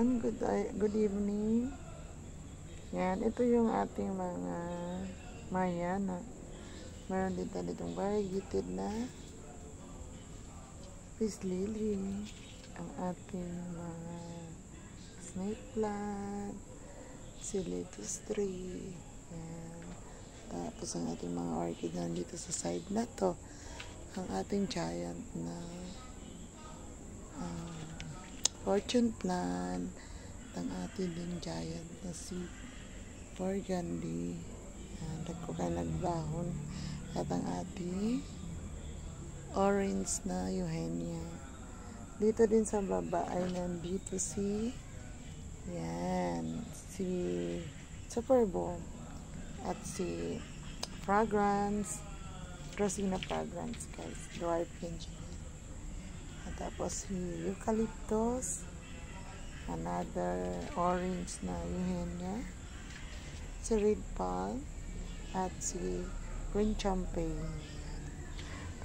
everyone, good evening. Yan, ito yung ating mga mayana. Meron din tayo ditong variegated na peace lily. Ang ating mga snake plant, lettuce tree. Yan. Tapos ang ating mga orchid nandito sa side na to. Ang ating giant na fortune plant, ang ating din giant na si burgundy, nagbahon, at ang ating orange na eugenia. Dito din sa baba ay nandito si superbomb at si fragrance, Rosina fragrance guys, dwarf pinch. Tapos si eucalyptus, another orange na eugenia, si red palm, at si green champagne.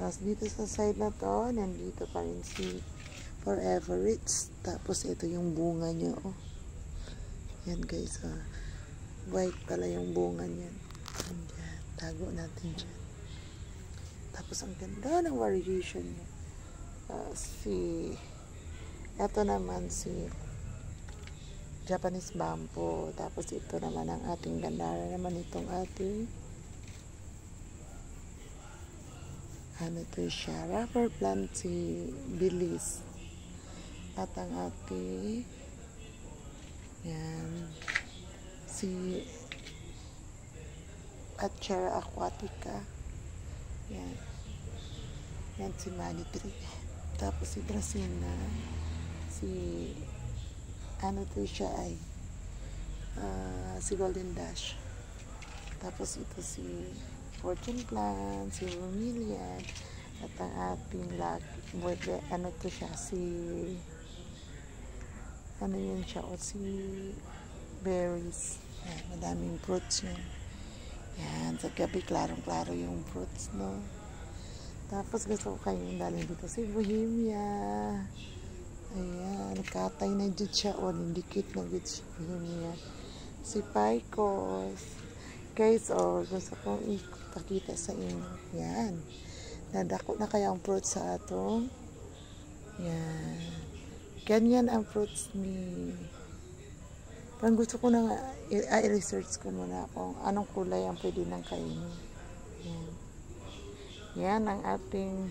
Tapos dito sa side na to, nandito pa rin si forever rich. Tapos ito yung bunga niya, oh. Yan guys, white pala yung bunga niya. Yan, tago natin dyan. Tapos ang ganda ng variegation niya. Ito naman si Japanese bamboo. Tapos ito naman ang ating gandara naman, itong ating ito siya, rubber plant, si Bilis. At ang ating yan si Achara aquatica. Yan si money tree. Tapos si Dracena, siya ay si golden dash. Tapos ito si fortune plant, si vermilion, at ang ating si berries. Yan, madaming fruits yun. Yan, sa gabi klarong-klaro yung fruits, no? Tapos gusto ko kayong dalhin dito si Bohemia. Ayan, nakatay na dyan siya, o nindikit na dyan si Bohemia. Si Picos. Guys, gusto kong ipakita sa inyo. Yan. Nadako na kaya ang fruits sa atong. Yan. Ganyan ang fruits ni. Parang gusto ko na i-research ko muna kung anong kulay ang pwede nang kainin. Yan. Yan ang ating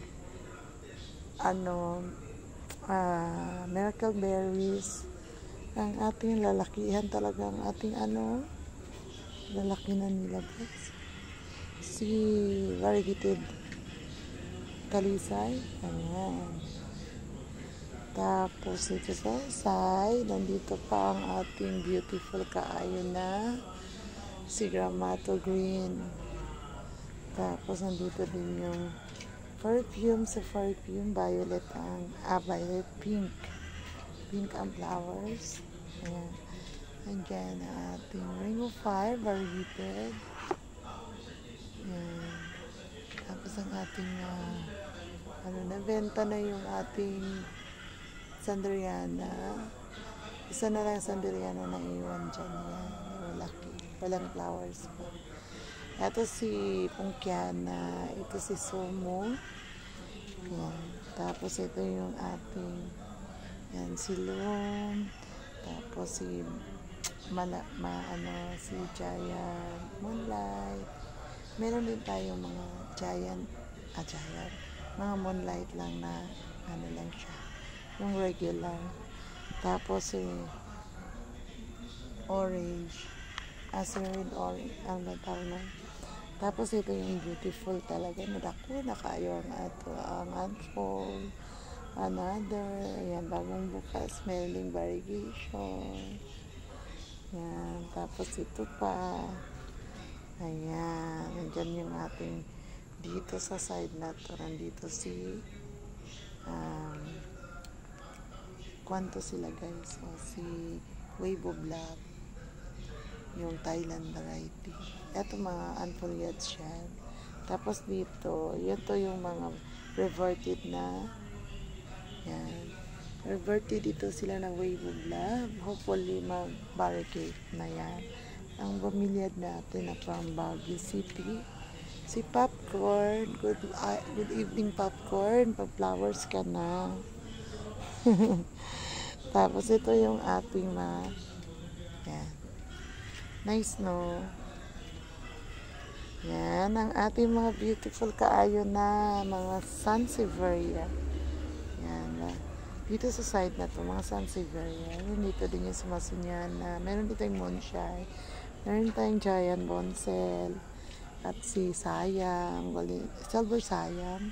miracle berries. Ang ating lalakihan talaga, ang ating lalaki na nila guys. Si variegated talisay. Ayan. Tapos ito sa side, nandito pa ang ating beautiful kaayo na si Gramato green. Tapos nandito din yung perfume, violet pink ang flowers. Ayan. Andyan ang ating ring of fire, variegated. Ayan. Tapos ang ating nabenta na yung ating Sandriana. Isa na lang Sandriana na iwan dyan. Yan, walang flowers pa. Ito si Pungkiana, ito si Sumo. Yan. Tapos ito yung ating si Loom. Tapos si Giant Moonlight. Meron din tayong mga giant, mga moonlight lang na lang siya, yung regular. Tapos si orange, red orange ang natawag na. Tapos ito yung beautiful talaga, nadako na kayo ang unfold. Another, ayan, bagong bukas, smelling variegation. Yan, tapos ito pa. Ayan, nandyan yung ating dito sa side na to. Nandito si kwanto sila guys, si Weibo Black, yung Thailand variety. Ito mga unfoliated siya. Tapos dito, ito yung mga reverted na. Yan. May birthday dito sila ng Wave of Love. Hopefully, mag-barricade na yan. Ang pamilyad natin na from Baguio City. Si Popcorn. Good evening, Popcorn. Pag-flowers ka na. Tapos, ito yung ating yan. Nice, no? Yan, ang ating mga beautiful kaayo na mga Sansevieria. Yan, dito sa side na to, mga Sansevieria. Dito din yung sumasunyan na meron dito yung Monshai. Meron tayong Giant Bonsel. At si Sayam, Silver Sayam.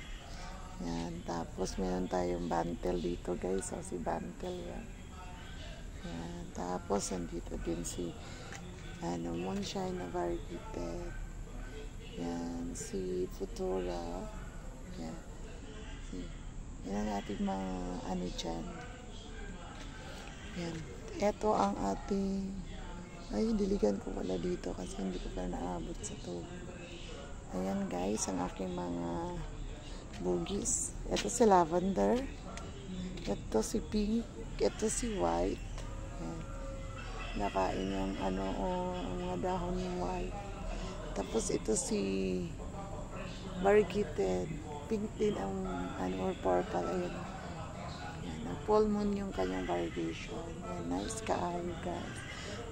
Yan, tapos meron tayong Bantel dito, guys. So, si Bantel yan. Yan, tapos nandito din si Monshai na variegated. Yan, si Futura. Yan. Yan ang ating mga dyan. Yan. Ito ang ating diligan ko wala dito kasi hindi ko pa naabot sa tubig. Ayan guys, ang aking mga bugis. Ito si lavender. Ito si pink. Ito si white. Yan. Nakain yung mga dahon ng white. Tapos ito si variegated. Pink din ang or purple. Ayan. Yan. Ang full moon yung kanyang variegation. Yan. Nice kaayo guys.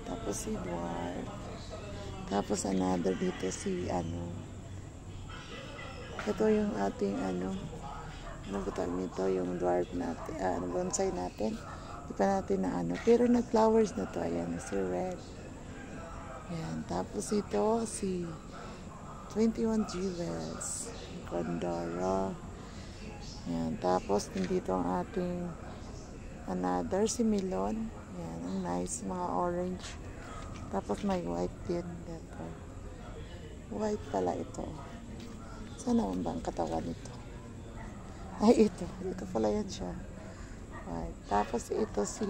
Tapos si dwarf. Tapos another dito si ito yung ating ano ba tawag nito, yung dwarf natin, bonsai natin. Di pa natin na pero nag-flowers na to. Ayan, si red. Yan. Tapos ito si 21 Jewels. Condoro. Yan. Tapos nandito ang ating another si melon. Yan. Ang nice. Mga orange. Tapos may white din. Dito. White pala ito. Sana ba ang katawan nito? Ay, ito. Ito pala yan siya. White. Tapos ito si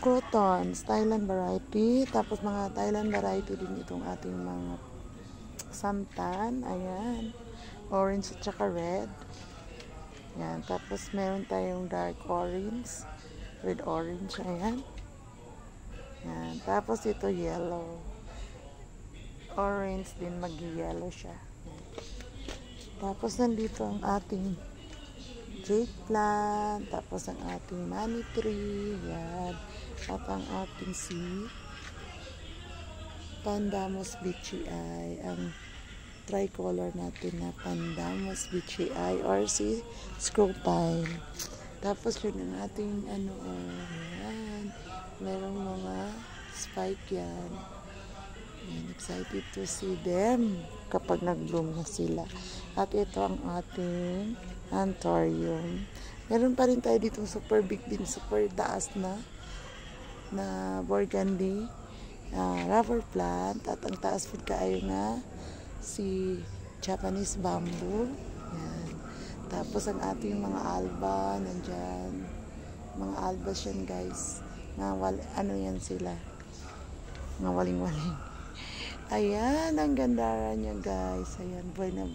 crotons. Thailand variety. Tapos mga Thailand variety din itong ating mga santan. Ayan. Orange at saka red. Yan. Tapos meron tayong dark orange. Red orange. Ayan. Yan. Tapos ito yellow. Orange din. Mag-yellow siya. Yan. Tapos nandito ang ating jade plant. Tapos ang ating money tree. Yan. At ang ating si Pandanus beachy eye. Ang tricolor natin na Pandanus beachy eye or si scroll pine. Tapos yun ang ating yan. Merong mga spike yan. And excited to see them kapag nag-bloom na sila. At ito ang ating anthurium. Meron pa rin tayo dito super big din, super taas na burgundy rubber plant. At ang taas po kaayo nga si Japanese bamboo. Yan. Tapos ang ating mga alba nandyan. Mga albas yan guys. Yan sila. Mga waling-waling. Ayan, ang gandara niya guys. Ayan, buena.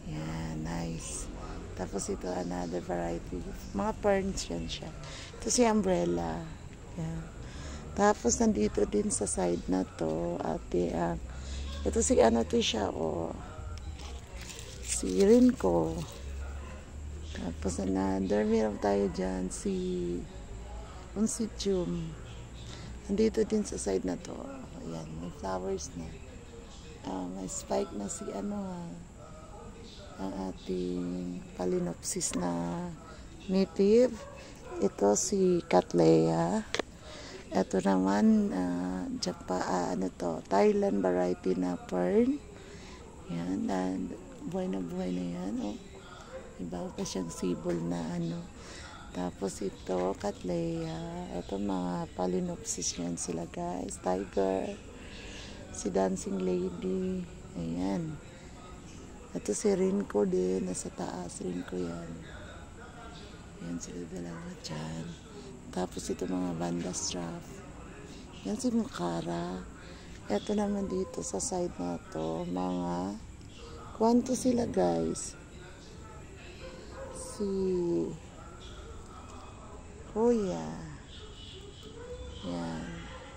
Yan, nice. Tapos ito, another variety. Mga ferns yan siya. Ito si umbrella. Yan. Tapos nandito din sa side na to, ito si to siya, si Rinko. Tapos another, meron tayo dyan, si Oncidium. Nandito din sa side na to. Ayan, may flowers na. May spike na si ang ating Phalaenopsis na native. Ito si Cattleya. Ito naman Thailand variety na fern. Yan, buhay na yan. Iba pa siyang sibol na Tapos ito, Cattleya. Ito mga Phalaenopsis yan sila guys. Tiger. Si Dancing Lady. Ayan. Ito si Rinko din. Nasa taas. Rinko yan. Ayan sila dalawa dyan. Tapos ito mga Vanda Strap. Yan si Mukara. Ito naman dito sa side na to. Mga kwanto sila guys. Si Huya. Yan.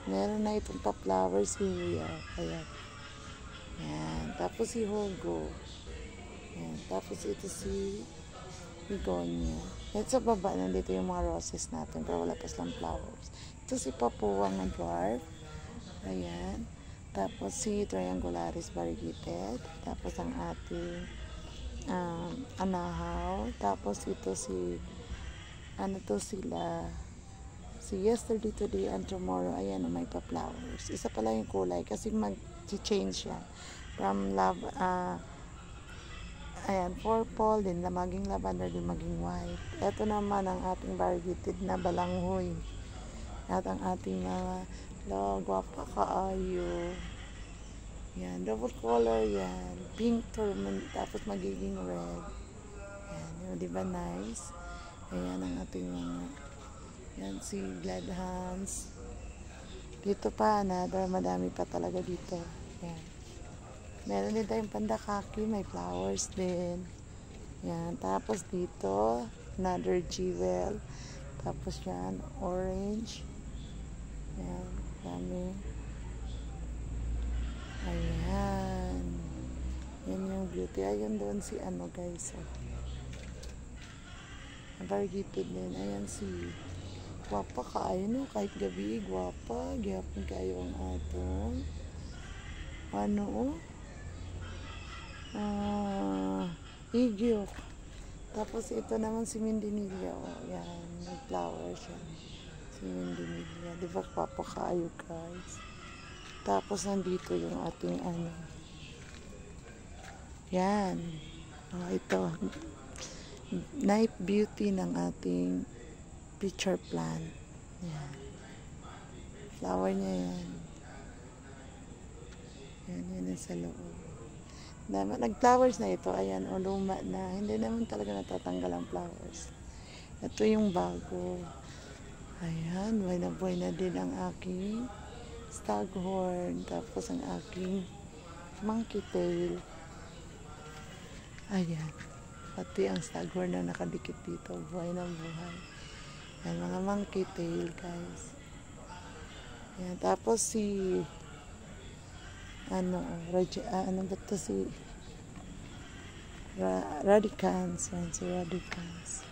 Meron na itong pa-flowers si Huya. Ayan. Yan. Tapos si Hugo. Yan. Tapos ito si Begonia. At sa baba, nandito yung mga roses natin. Pero wala pa silang flowers. Ito si Papuang na dwarf. Ayan. Tapos si Triangularis variegated. Tapos ang ating anahaw. Tapos ito si si yesterday, today, and tomorrow. Ayan, may pa-flowers. Isa pala yung kulay kasi mag-change yan. From ayan, purple, din maging lavender, din maging white. Ito naman ang ating variegated na balanghoy. At ang ating mga gwapa kaayo. Yan, double color yan. Pink tourmaline, tapos magiging red. Yan, yun, di ba nice? Ayan ang ating mga, yan si Glad Hans. Dito pa, madami pa talaga dito. Yan. Meron din tayong pandakaki, may flowers din. Yan, tapos dito, another jewel. Tapos yan, orange. Yan, dami. Ayan. Yan yung beauty. Ayun doon si guys. Variegated din. Ayan si gwapa kaayo no. Kahit gabi, gwapa. Gyapon kayo ang atong Igyok. Tapos ito naman si Mindinilla. Yan. Nag-flower siya. Si Mindinilla. Diba gwapa kaayo guys? Tapos nandito yung ating yan. Ito. Night beauty ng ating pitcher plant. Yan. Flower niya yan. Yan sa loob. Nag-flowers na ito. Ayan, luma na. Hindi naman talaga natatanggal ang flowers. Ito yung bago. Ayan, buhay na din ang aking staghorn. Tapos ang aking monkey tail. Ayan. Pati ang staghorn na nakadikit dito. Buhay na buhay. Ayan, mga monkey tail, guys. Ayan. Tapos si Radicans. Ayan, si Radicans.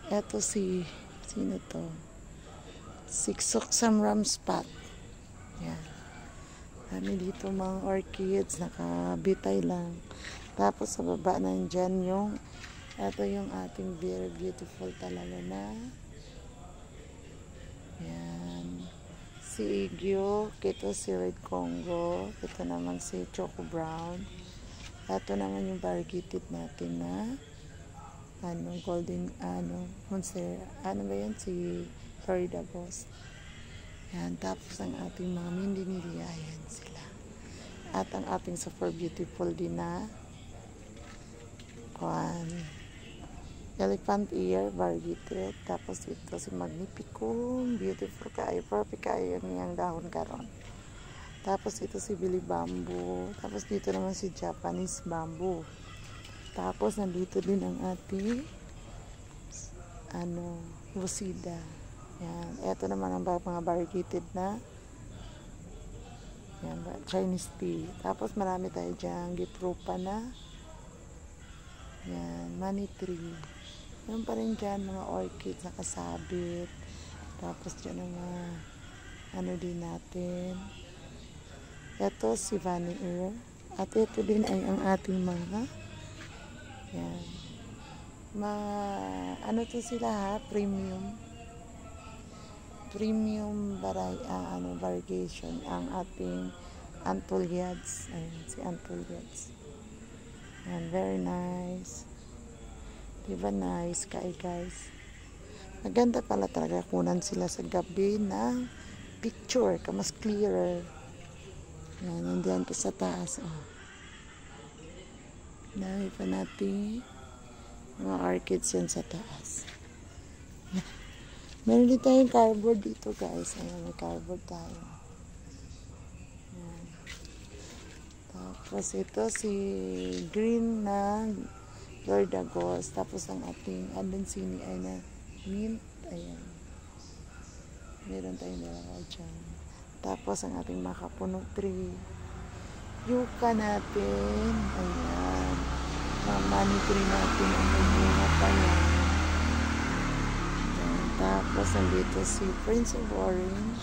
Eto sino to? Si Suxamram Spot. Yan. Kami dito mga orchids, nakabitay lang. Tapos sa baba nandyan ito yung ating very beautiful talaga na. Yan. Si Igyo, ito si Red Congo, ito naman si Choco Brown. Ito naman yung variegated natin na golden, monstera, ba yan? Si Florida Ghost. Yan, tapos ang ating mga Mindinilla, yan sila. At ang ating super beautiful din na elephant ear, variegated. Tapos ito si Magnificum, beautiful kayo, perfect kayo niyang dahon karon. Tapos ito si Billy Bamboo. Tapos dito naman si Japanese Bamboo. Tapos nandito din ang ating Lucida. Yan. Ito naman ang mga variegated na yan, Chinese tea. Tapos marami tayo dyan. Gitrupa na. Yan. Money tree. Yan pa rin dyan. Mga orchids na kasabit. Tapos dyan ang mga din natin. Ito si Vanny Ear. At ito din ay ang ating mga yan. To sila ha? Premium variegation ang ating Antolliads. Ayan, si Antolliads. Ayan, very nice. Diba nice guys? Maganda pala talaga kunan sila sa gabi na picture ka mas clearer. Ayan, nandiyan pa sa taas. Dami pa natin mga orchids yan sa taas. Meron din tayong cardboard dito guys. Ayan, may cardboard tayo. Ayan. Tapos ito si green na Lord Agos. Tapos ang ating Adansini ay na mint. Ayan. Meron tayong nilagay dyan. Tapos ang ating makapuno tree. Yuka natin. Ayan. Mga money tree natin. Ang bunga pa yan. Ayan. Tapos nandito si Prince of Orange.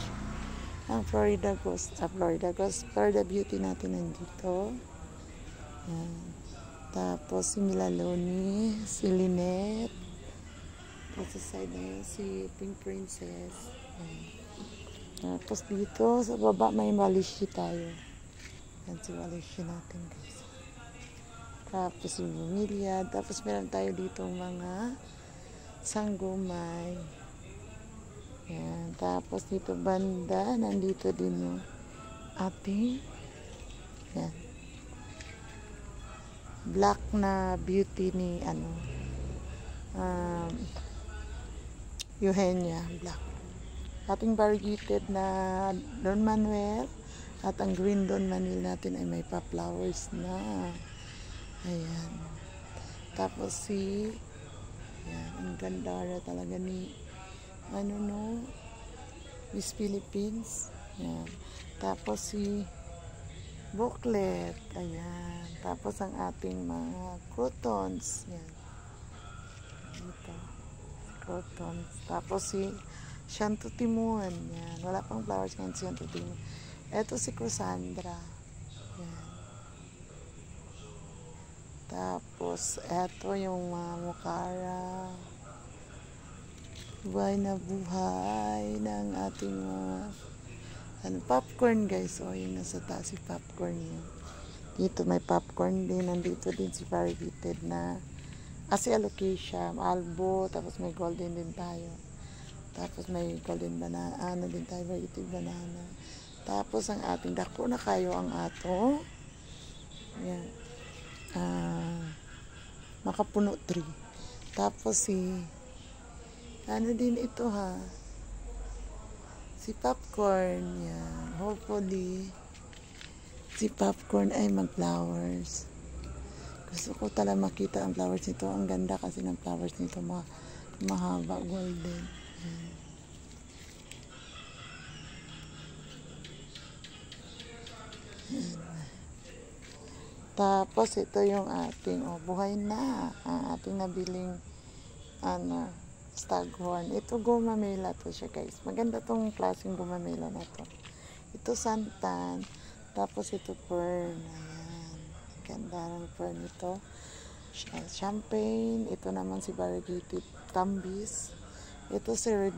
Ang Florida Beauty natin nandito. Ayan. Tapos si Milaloni, si Lynette. Tapos sa side na yun, si Pink Princess. Ayan. Tapos dito sa baba may Walishi tayo. Yan si Walishi natin guys. Tapos si Bumilia. Tapos meron tayo dito mga sanggumay. Yan. Tapos dito banda, nandito din yung ating yan. Black na beauty ni Eugenia Black. Ating variegated na Don Manuel at ang green Don Manuel natin ay may pa-flowers na. Ayan. Tapos ayan, ang ganda na talaga ni Miss Philippines. Ayan. Tapos si booklet. Ayan. Tapos ang ating mga crotons. Ayan. Dito. Crotons. Tapos si Shanto Timon. Yan. Wala pang flowers ngayon si Shanto Timon. Ito si Cassandra. Yan. Tapos, ito yung mga mukara. Buhay na buhay ng ating mga popcorn guys. O, yun nasa taas si popcorn yun. Dito may popcorn din. Nandito din si variegated na si alocasia, albo. Tapos may golden din tayo. Tapos may golden banana, din tayo, variegated banana. Tapos ang ating dako na kayo ang ato. Yan. Makapuno tree. Tapos din ito ha. Si popcorn. Yan. Hopefully, si popcorn ay mag-flowers. Gusto ko talaga makita ang flowers nito. Ang ganda kasi ng flowers nito. Mahaba, golden. Tapos ito yung ating buhay na ang ating nabiling staghorn. Ito gumamela to siya guys. Maganda tong klaseng gumamela na to. Ito santan. Tapos ito fern. Ayan. Ganda ng fern ito. Champagne. Ito naman si variegated tambis. Ito si red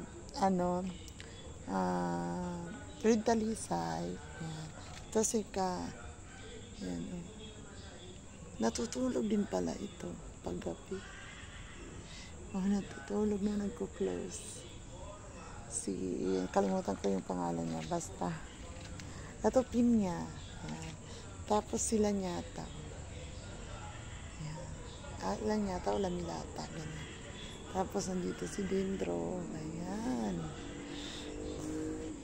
talisay. Ayan. Ito si ayan. Natutulog din pala ito paggabi. Natutulog na nagko-close. Kalimutan ko yung pangalan niya. Basta. Ito pinya. Ayan. Tapos sila nyata. Ayan. Lanyata o lamilata. Ganyan. Tapos nandito si dendro. Ayan.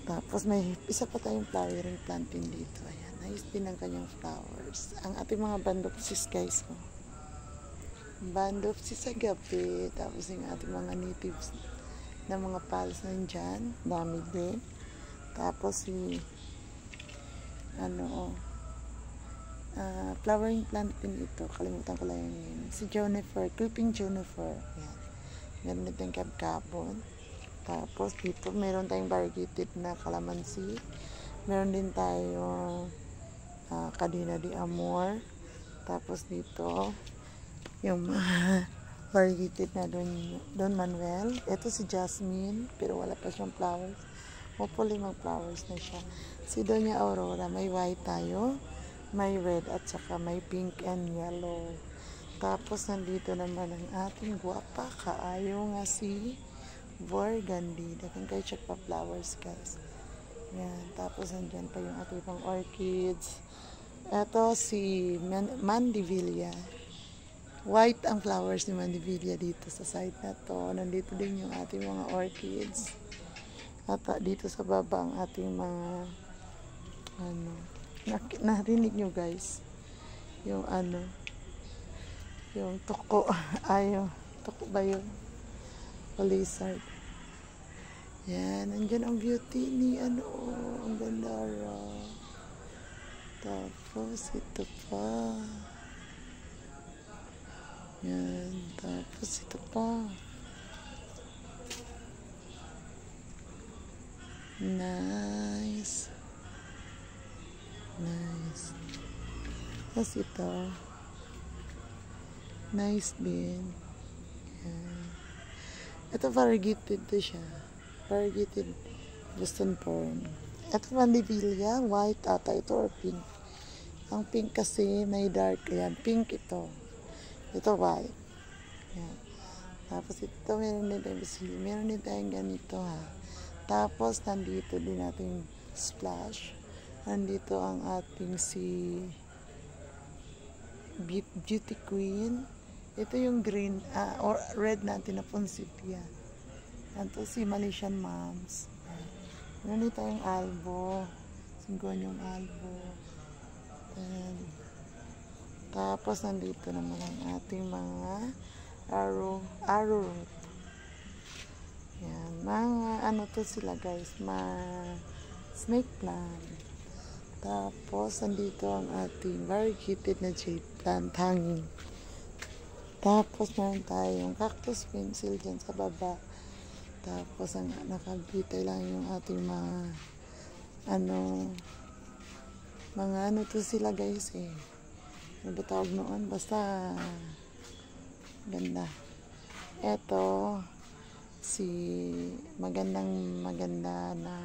Tapos may isa pa tayong flowering plant din dito. Ayan. Nice din ang kanyang flowers. Ang ating mga bandopsis guys. Bandopsis sa gabi. Tapos yung ating mga natives na mga pals nandyan. Dami din. Tapos flowering plant din ito. Kalimutan ko lang yun. Si Juniper. Creeping Juniper. Ayan. Meron din tayong kabkabon. Tapos dito meron tayong variegated na calamansi. Meron din tayo Cadena de Amor. Tapos dito yung variegated na Don Manuel. Ito si Jasmine, pero wala pa siyang flowers. Hopefully mag-flowers na siya. Si Doña Aurora, may white tayo, may red at saka may pink and yellow. Tapos nandito naman ang ating guwapa kaayo nga si Burgundy. Dakan kayo check pa flowers guys. Yan. Tapos nandyan pa yung ating pang orchids. Ito si Mandevilla. White ang flowers ni Mandevilla dito sa side na to. Nandito din yung ating mga orchids. At dito sa baba ang ating mga narinig nyo guys. Yung yung tuko. Tuko ba yun? O lizard. Yan, nandyan ang beauty ni ano, ang gandara. Tapos ito pa. Yan, tapos ito pa. Nice. Nice. Tapos ito. Nice din. Yan. Ito variegated to siya. Variegated Boston Fern. Ito Vandivilia, white ata ito or pink. Ang pink kasi may dark. Ayan, pink ito. Ito white. Ayan. Tapos ito meron din tayong basili. Meron din tayong ganito ha. Tapos nandito din natin splash. Nandito ang ating si Beauty Queen. Ito yung green or red natin na Poinsettia. Ito si Malaysian Moms. Meron din tayong albo. Singonyong albo. Tapos nandito naman ang ating mga arrowroot. Yan, mga ano to sila guys, snake plant. Tapos nandito ang ating variegated na jade plant hanging. Tapos meron tayong cactus pencil dyan sa baba. Tapos ang nakabitay lang yung ating mga ano to sila guys eh. Ano ba tawag noon? Basta ganda. Eto si maganda na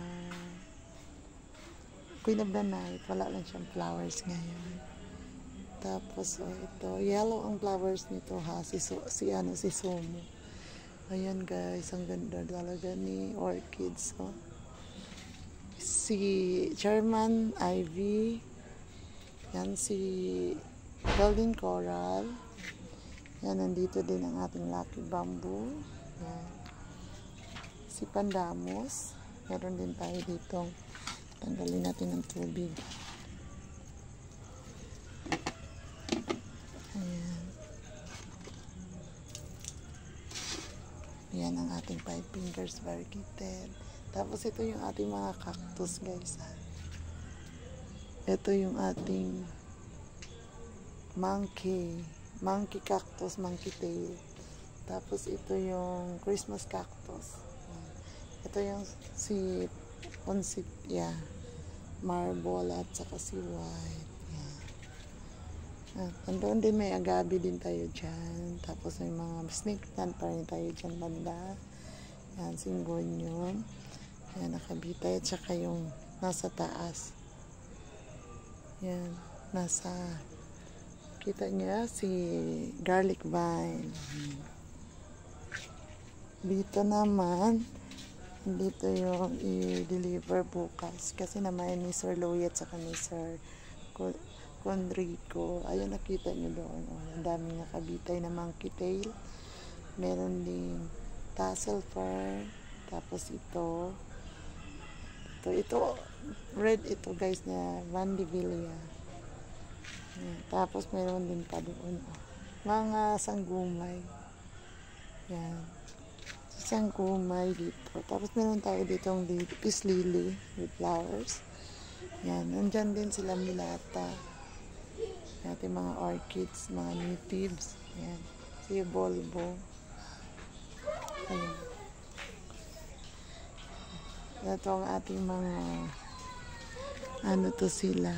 Queen of the Night. Wala lang siyang flowers ngayon. Tapos ito yellow ang flowers nito ha. Si Sumo. Ayan guys, ang ganda talaga ni orchids. Oh. Si German Ivy. Yan si Golden Coral. Yan, nandito din ang ating Lucky Bamboo. Yan. Si Pandamus. Meron din tayo dito. Tanggalin natin ang tubig. Ayan. Yan ang ating 5 fingers variegated. Tapos ito yung ating mga cactus guys. Ito yung ating monkey cactus, monkey tail. Tapos ito yung Christmas cactus. Ito yung si Poinsettia, marble at saka si white. Andoon din may agabi din tayo dyan. Tapos may mga snake plant pa rin tayo dyan banda. Yan, singonium. Yan, nakabitay. At saka yung nasa taas. Yan, kita niya si garlic vine. Dito naman, dito yung i-deliver bukas. Kasi naman ni Sir Louie at saka ni Sir Conrico. Ayun, nakita nyo doon. Oh, ang daming nakabitay na monkey tail. Meron ding tassel fern. Tapos ito red ito guys na Vandivilia. Tapos meron din pa doon. Oh, mga sanggumay. Yan. Sanggumay dito. Tapos meron tayo ditong peace lily with flowers. Yan. Nandyan din sila milata. Ating mga orchids, mga natives. Ayan. Si Bulbo. Ayan. Ito ang ating mga ano to sila.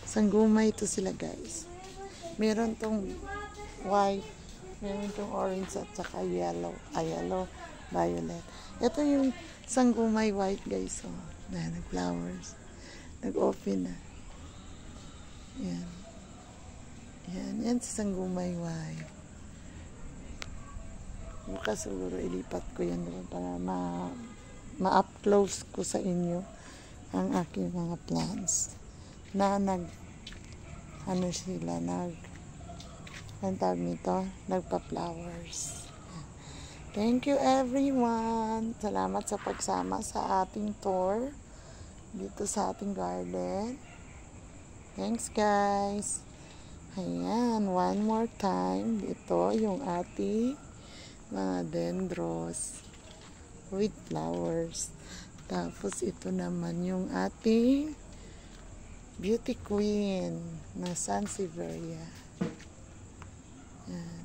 Sanggumay to sila guys. Meron tong white, meron tong orange at saka yellow. Yellow, violet. Ito yung sanggumay white guys. Oh. Nag-flowers. Nag-open na. Yan. Yan si sanggumay white. Bukas siguro ilipat ko yan doon para ma-up close ko sa inyo ang aking mga plants na nagpa-flowers. Thank you everyone. Salamat sa pagsama sa ating tour dito sa ating garden. Thanks guys. Ayan, one more time. Ito yung ating mga dendros. with flowers. Tapos ito naman yung ating beauty queen na Sansevieria. Yan.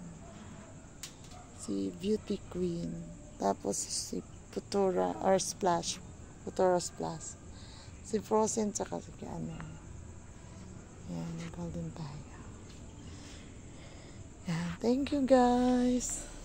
Si beauty queen. Tapos si Futura or Splash. Futura Splash. Si Frozen tsaka si ano. Yan, golden tayo. Yan. Thank you guys.